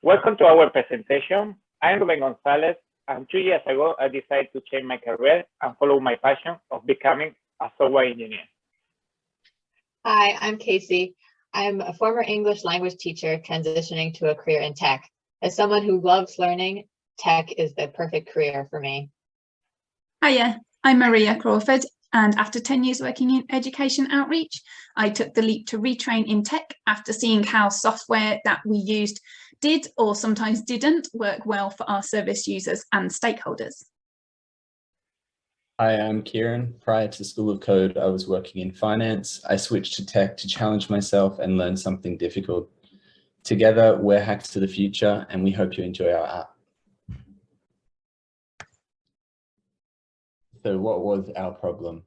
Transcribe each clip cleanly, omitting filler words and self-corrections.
Welcome to our presentation. I'm Ruben Gonzalez, and 2 years ago, I decided to change my career and follow my passion of becoming a software engineer. Hi, I'm Casey. I'm a former English language teacher transitioning to a career in tech. As someone who loves learning, tech is the perfect career for me. Hiya, I'm Maria Crawford, and after 10 years working in education outreach, I took the leap to retrain in tech after seeing how software that we used did or sometimes didn't work well for our service users and stakeholders. Hi, I'm Kieran. Prior to School of Code, I was working in finance. I switched to tech to challenge myself and learn something difficult. Together, we're Hacks to the Future, and we hope you enjoy our app. So what was our problem?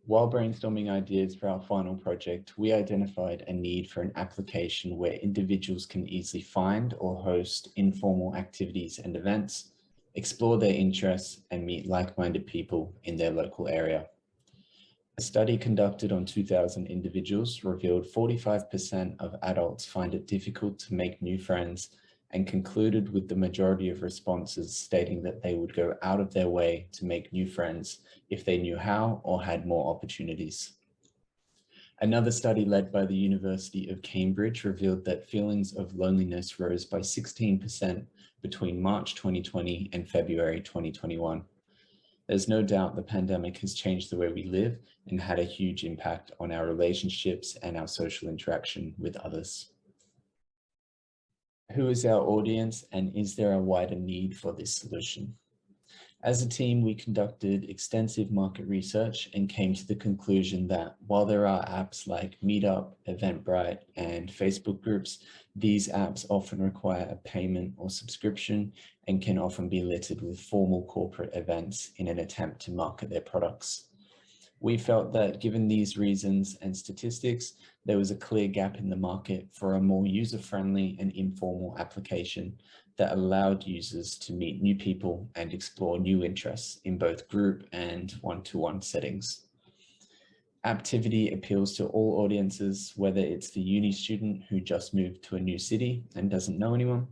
While brainstorming ideas for our final project, we identified a need for an application where individuals can easily find or host informal activities and events, explore their interests, and meet like-minded people in their local area. A study conducted on 2,000 individuals revealed 45% of adults find it difficult to make new friends, and concluded with the majority of responses stating that they would go out of their way to make new friends if they knew how or had more opportunities. Another study led by the University of Cambridge revealed that feelings of loneliness rose by 16% between March 2020 and February 2021. There's no doubt the pandemic has changed the way we live and had a huge impact on our relationships and our social interaction with others. Who is our audience, and is there a wider need for this solution? As a team, we conducted extensive market research and came to the conclusion that while there are apps like Meetup, Eventbrite, and Facebook groups, these apps often require a payment or subscription and can often be littered with formal corporate events in an attempt to market their products. We felt that given these reasons and statistics, there was a clear gap in the market for a more user-friendly and informal application that allowed users to meet new people and explore new interests in both group and one-to-one settings. Apptivity appeals to all audiences, whether it's the uni student who just moved to a new city and doesn't know anyone,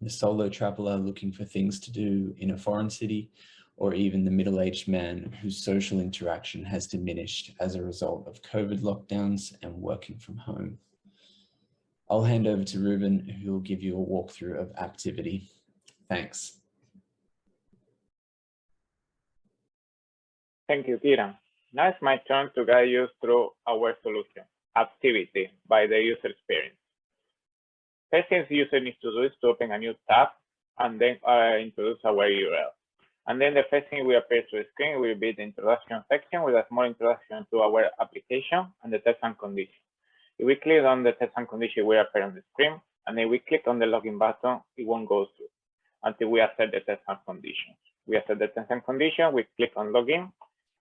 the solo traveler looking for things to do in a foreign city, or even the middle-aged man whose social interaction has diminished as a result of COVID lockdowns and working from home. I'll hand over to Ruben, who will give you a walkthrough of Apptivity. Thanks. Thank you, Kieran. Now it's my turn to guide you through our solution, Apptivity, by the user experience. First thing the user needs to do is to open a new tab and then introduce our URL. And then the first thing will appear to the screen will be the introduction section with a small introduction to our application and the terms and conditions. If we click on the terms and conditions, it will appear on the screen, and then we click on the login button, it won't go through until we accept the terms and conditions. We accept the terms and conditions, we click on login,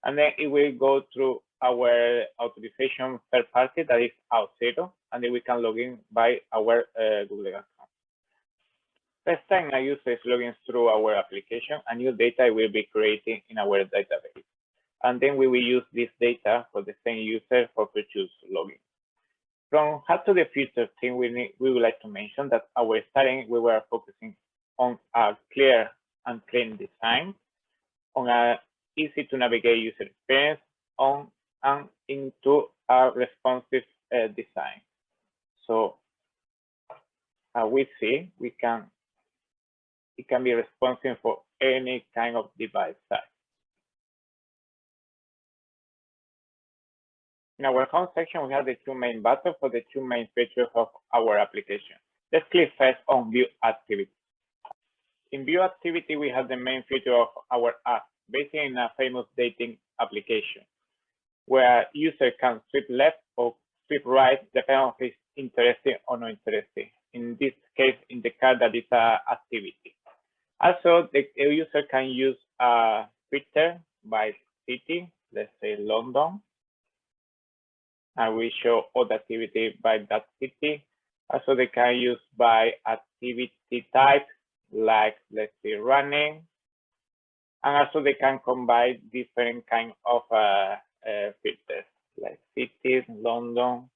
and then it will go through our authorization third party, that is Auth0, and then we can log in by our Google account. First time a user is logging through our application, a new data will be created in our database. And then we will use this data for the same user for future login. From Hack to the Future team, we would like to mention that our starting, we were focusing on a clear and clean design, on a easy to navigate user experience, on and into a responsive design. So we see it can be responsive for any kind of device size. In our home section, we have the two main buttons for the two main features of our application. Let's click first on View Activity. In View Activity, we have the main feature of our app, based in a famous dating application, where user can swipe left or swipe right, depending on if he's interested or not interested. In this case, in the card, that is an activity. Also, the user can use a filter by city, let's say London, and we show all the activity by that city. Also, they can use by activity type, like let's say running, and also they can combine different kind of filters, like cities, London,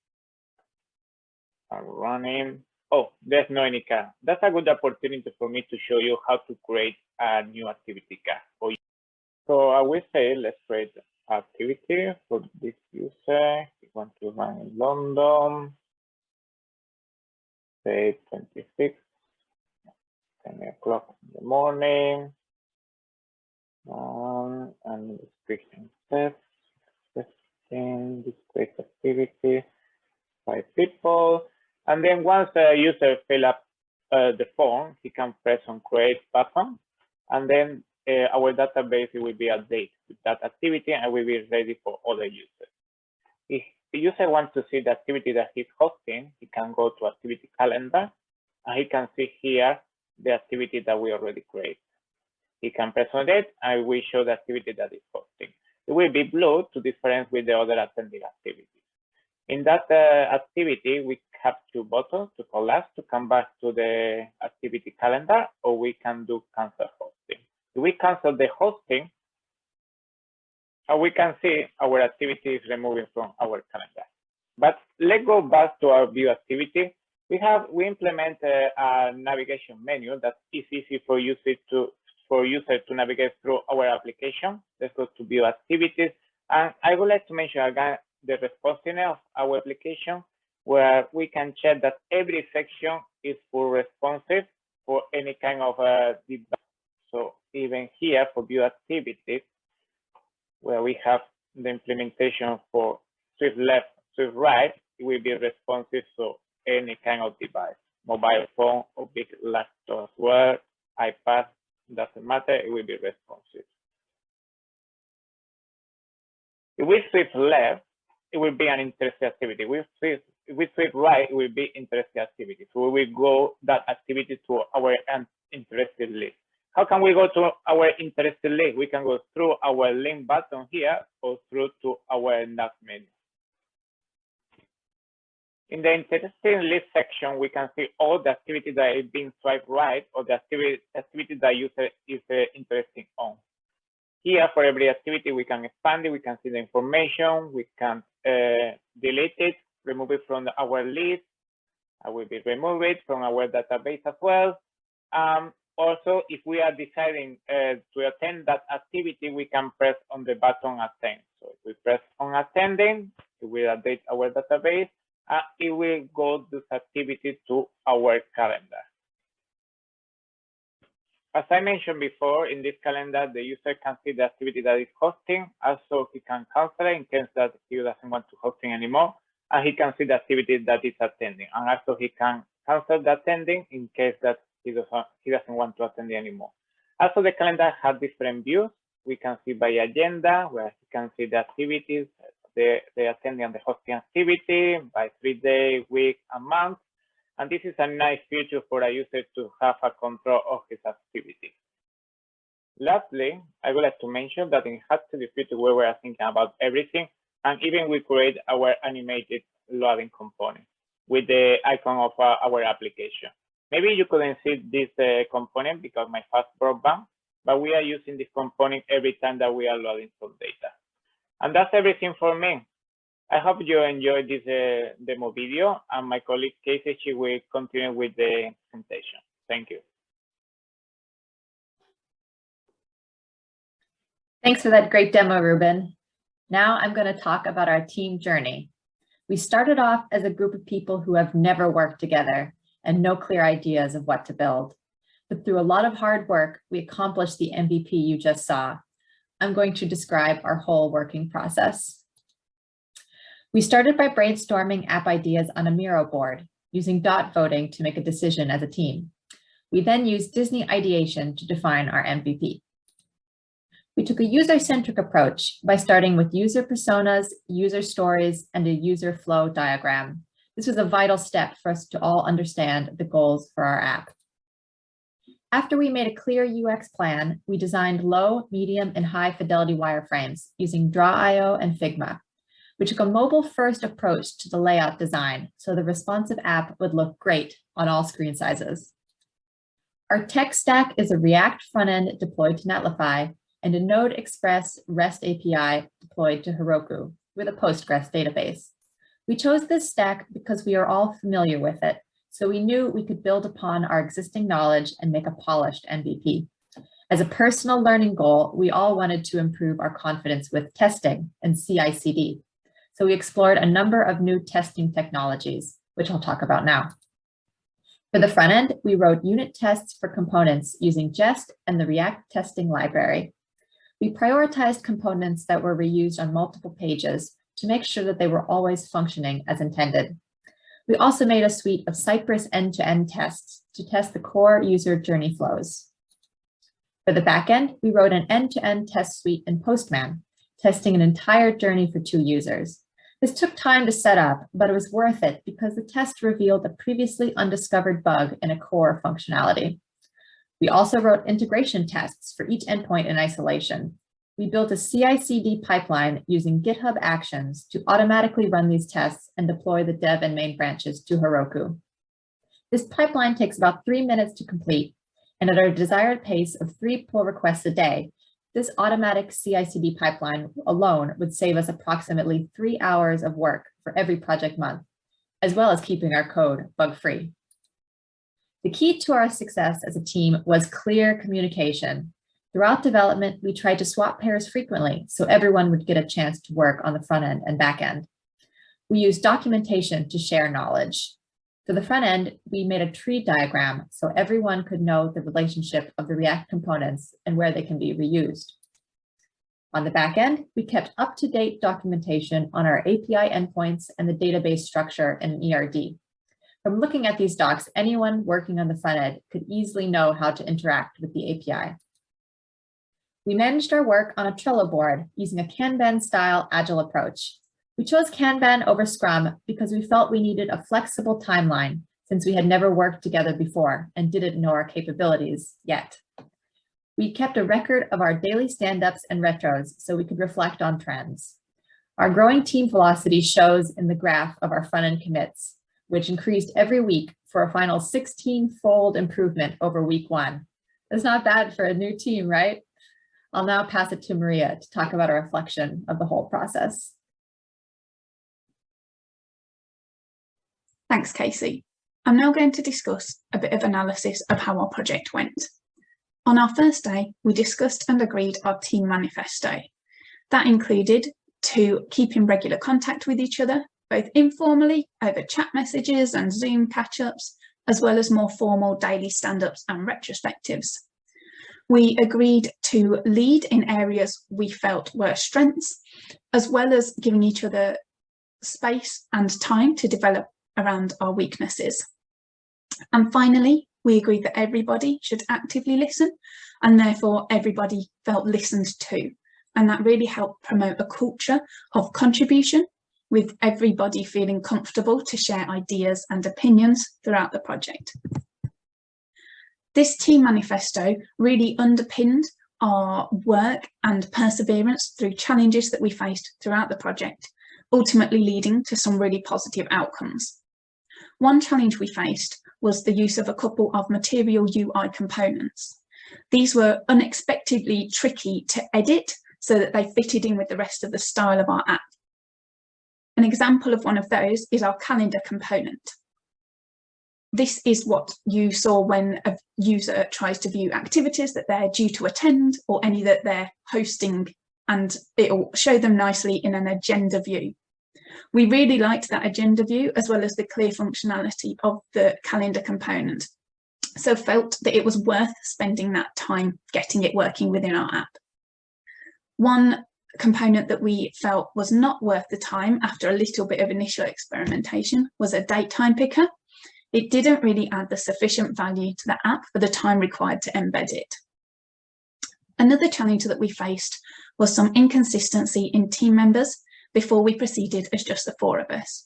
and running, oh, there's no any card. That's a good opportunity for me to show you how to create a new activity card. So I will say, let's create activity for this user. We want to run in London, say 26, 10 o'clock in the morning. And description steps, this create activity, 5 people. And then once the user fill up the form, he can press on create button, and then our database will be updated with that activity and will be ready for other users. If the user wants to see the activity that he's hosting, he can go to activity calendar, and he can see here the activity that we already created. He can press on it, and we show the activity that is hosting. It will be blue to difference with the other attending activities. In that activity, we have 2 buttons to collapse to come back to the activity calendar, or we can do cancel hosting. If we cancel the hosting, we can see our activity is removing from our calendar. But let's go back to our view activity. We implement a navigation menu that is easy for users to navigate through our application. Let's go to view activities. And I would like to mention again the responsiveness of our application, where we can check that every section is full responsive for any kind of device. So even here for view activities, where we have the implementation for swipe left, swipe right, it will be responsive to any kind of device, mobile phone or big laptop as well, iPad, doesn't matter, it will be responsive. If we swipe left, it will be an interesting activity. If we swipe right, it will be interesting activity. So we will go that activity to our interested list. How can we go to our interested list? We can go through our link button here or through to our nav menu. In the interesting list section, we can see all the activity that is being swiped right or the activity that user is interested on. Here, for every activity, we can expand it, we can see the information, we can delete it, remove it from our list. I will be remove it from our database as well. Also, if we are deciding to attend that activity, we can press on the button attend. So if we press on attending, it will update our database. It will go this activity to our calendar. As I mentioned before, in this calendar, the user can see the activity that is hosting. Also, he can cancel it in case that he doesn't want to hosting anymore. And he can see the activity that is attending. And also, he can cancel the attending in case that he doesn't want to attend anymore. Also, the calendar has different views. We can see by agenda, where he can see the activities, the attending and the hosting activity by 3 day, week, and month. And this is a nice feature for a user to have a control of his activity. Lastly, I would like to mention that in Apptivity, we were thinking about everything, and even we create our animated loading component with the icon of our application. Maybe you couldn't see this component because my fast broadband, but we are using this component every time that we are loading some data. And that's everything for me. I hope you enjoyed this demo video, and my colleague Casey, she will continue with the presentation. Thank you. Thanks for that great demo, Ruben. Now I'm going to talk about our team journey. We started off as a group of people who have never worked together and no clear ideas of what to build. But through a lot of hard work, we accomplished the MVP you just saw. I'm going to describe our whole working process. We started by brainstorming app ideas on a Miro board, using dot voting to make a decision as a team. We then used Disney ideation to define our MVP. We took a user-centric approach by starting with user personas, user stories, and a user flow diagram. This was a vital step for us to all understand the goals for our app. After we made a clear UX plan, we designed low, medium, and high fidelity wireframes using Draw.io and Figma. We took a mobile-first approach to the layout design, so the responsive app would look great on all screen sizes. Our tech stack is a React front-end deployed to Netlify and a Node Express REST API deployed to Heroku with a Postgres database. We chose this stack because we are all familiar with it, so we knew we could build upon our existing knowledge and make a polished MVP. As a personal learning goal, we all wanted to improve our confidence with testing and CI/CD. So we explored a number of new testing technologies, which I'll talk about now. For the front end, we wrote unit tests for components using Jest and the React testing library. We prioritized components that were reused on multiple pages to make sure that they were always functioning as intended. We also made a suite of Cypress end-to-end tests to test the core user journey flows. For the backend, we wrote an end-to-end test suite in Postman, testing an entire journey for 2 users. This took time to set up, but it was worth it because the test revealed a previously undiscovered bug in a core functionality. We also wrote integration tests for each endpoint in isolation. We built a CI/CD pipeline using GitHub Actions to automatically run these tests and deploy the dev and main branches to Heroku. This pipeline takes about 3 minutes to complete, and at our desired pace of 3 pull requests a day, this automatic CI/CD pipeline alone would save us approximately 3 hours of work for every project month, as well as keeping our code bug-free. The key to our success as a team was clear communication. Throughout development, we tried to swap pairs frequently so everyone would get a chance to work on the front end and back end. We used documentation to share knowledge. For the front end, we made a tree diagram so everyone could know the relationship of the React components and where they can be reused. On the back end, we kept up-to-date documentation on our API endpoints and the database structure in an ERD. From looking at these docs, anyone working on the front end could easily know how to interact with the API. We managed our work on a Trello board using a Kanban-style agile approach. We chose Kanban over Scrum because we felt we needed a flexible timeline since we had never worked together before and didn't know our capabilities yet. We kept a record of our daily stand-ups and retros so we could reflect on trends. Our growing team velocity shows in the graph of our front-end commits, which increased every week for a final 16-fold improvement over week 1. That's not bad for a new team, right? I'll now pass it to Maria to talk about a reflection of the whole process. Thanks, Casey. I'm now going to discuss a bit of analysis of how our project went. On our first day, we discussed and agreed our team manifesto. That included to keep in regular contact with each other, both informally over chat messages and Zoom catch-ups, as well as more formal daily stand-ups and retrospectives. We agreed to lead in areas we felt were strengths, as well as giving each other space and time to develop around our weaknesses. And finally, we agreed that everybody should actively listen, and therefore everybody felt listened to. And that really helped promote a culture of contribution, with everybody feeling comfortable to share ideas and opinions throughout the project. This team manifesto really underpinned our work and perseverance through challenges that we faced throughout the project, ultimately leading to some really positive outcomes. One challenge we faced was the use of a couple of material UI components. These were unexpectedly tricky to edit so that they fitted in with the rest of the style of our app. An example of one of those is our calendar component. This is what you saw when a user tries to view activities that they're due to attend or any that they're hosting, and it'll show them nicely in an agenda view. We really liked that agenda view as well as the clear functionality of the calendar component, so felt that it was worth spending that time getting it working within our app. One component that we felt was not worth the time after a little bit of initial experimentation was a date time picker. It didn't really add the sufficient value to the app for the time required to embed it. Another challenge that we faced was some inconsistency in team members before we proceeded as just the 4 of us.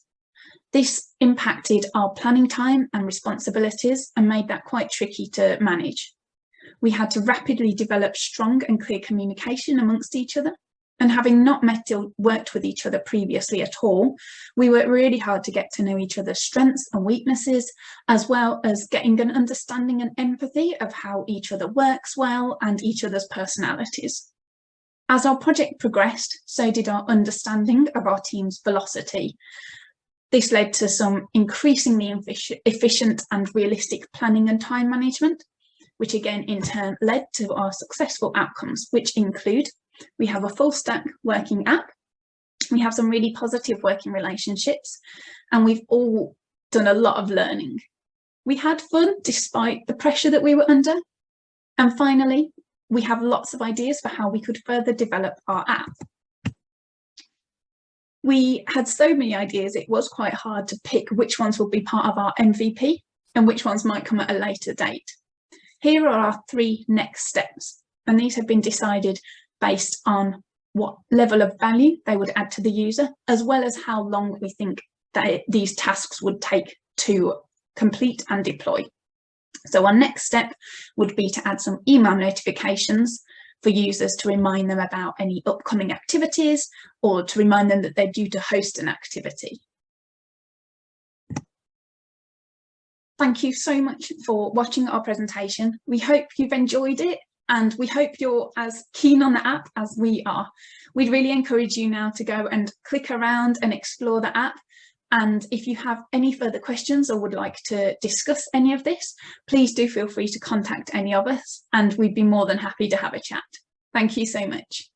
This impacted our planning time and responsibilities and made that quite tricky to manage. We had to rapidly develop strong and clear communication amongst each other, and having not met or worked with each other previously at all, we worked really hard to get to know each other's strengths and weaknesses, as well as getting an understanding and empathy of how each other works well and each other's personalities. As our project progressed, so did our understanding of our team's velocity. This led to some increasingly efficient and realistic planning and time management, which again in turn led to our successful outcomes, which include we have a full stack working app, we have some really positive working relationships, and we've all done a lot of learning. We had fun despite the pressure that we were under. And finally, we have lots of ideas for how we could further develop our app. We had so many ideas, it was quite hard to pick which ones would be part of our MVP and which ones might come at a later date. Here are our 3 next steps, and these have been decided based on what level of value they would add to the user, as well as how long we think that these tasks would take to complete and deploy. So our next step would be to add some email notifications for users to remind them about any upcoming activities or to remind them that they're due to host an activity. Thank you so much for watching our presentation. We hope you've enjoyed it, and we hope you're as keen on the app as we are. We'd really encourage you now to go and click around and explore the app. And if you have any further questions or would like to discuss any of this, please do feel free to contact any of us, and we'd be more than happy to have a chat. Thank you so much.